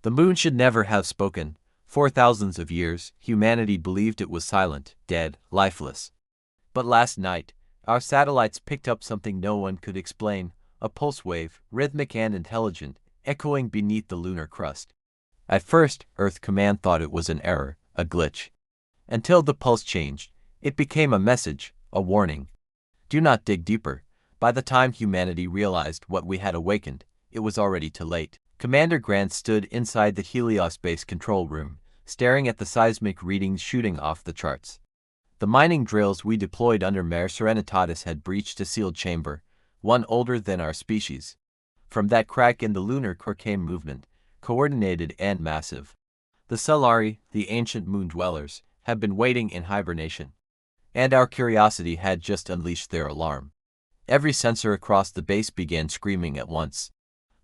The moon should never have spoken. For thousands of years, humanity believed it was silent, dead, lifeless. But last night, our satellites picked up something no one could explain, a pulse wave, rhythmic and intelligent, echoing beneath the lunar crust. At first, Earth Command thought it was an error, a glitch. Until the pulse changed, it became a message, a warning. Do not dig deeper. By the time humanity realized what we had awakened, it was already too late. Commander Grant stood inside the Helios base control room, staring at the seismic readings shooting off the charts. The mining drills we deployed under Mare Serenitatis had breached a sealed chamber, one older than our species. From that crack in the lunar core came movement, coordinated and massive. The Selari, the ancient moon dwellers, had been waiting in hibernation. And our curiosity had just unleashed their alarm. Every sensor across the base began screaming at once.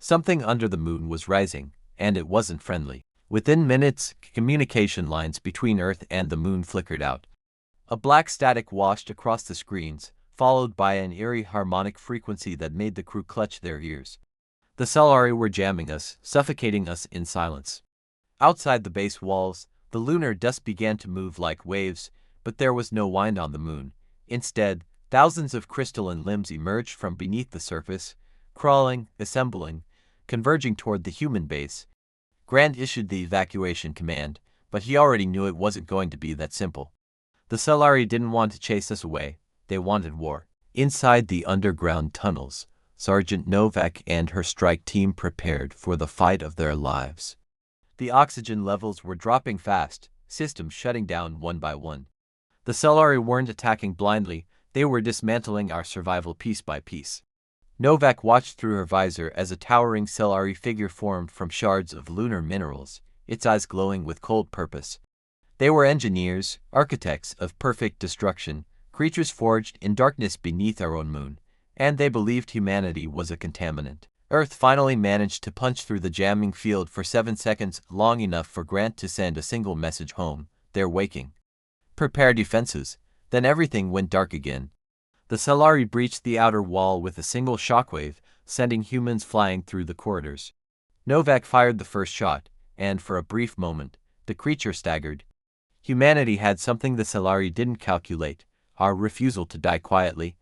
Something under the moon was rising, and it wasn't friendly. Within minutes, communication lines between Earth and the moon flickered out. A black static washed across the screens, followed by an eerie harmonic frequency that made the crew clutch their ears. The Selari were jamming us, suffocating us in silence. Outside the base walls, the lunar dust began to move like waves, but there was no wind on the moon. Instead, thousands of crystalline limbs emerged from beneath the surface, crawling, assembling, converging toward the human base. Grant issued the evacuation command, but he already knew it wasn't going to be that simple. The Selari didn't want to chase us away, they wanted war. Inside the underground tunnels, Sergeant Novak and her strike team prepared for the fight of their lives. The oxygen levels were dropping fast, systems shutting down one by one. The Selari weren't attacking blindly, they were dismantling our survival piece by piece. Novak watched through her visor as a towering Selari figure formed from shards of lunar minerals, its eyes glowing with cold purpose. They were engineers, architects of perfect destruction, creatures forged in darkness beneath our own moon, and they believed humanity was a contaminant. Earth finally managed to punch through the jamming field for 7 seconds, long enough for Grant to send a single message home: they're waking. Prepare defenses. Then everything went dark again. The Selari breached the outer wall with a single shockwave, sending humans flying through the corridors. Novak fired the first shot, and for a brief moment, the creature staggered. Humanity had something the Selari didn't calculate: our refusal to die quietly.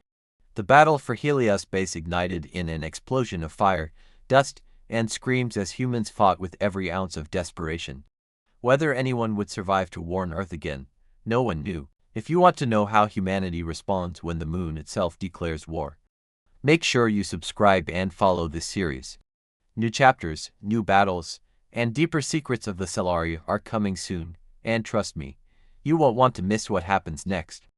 The battle for Helios base ignited in an explosion of fire, dust, and screams as humans fought with every ounce of desperation. Whether anyone would survive to warn Earth again, no one knew. If you want to know how humanity responds when the moon itself declares war, make sure you subscribe and follow this series. New chapters, new battles, and deeper secrets of the Selari are coming soon, and trust me, you won't want to miss what happens next.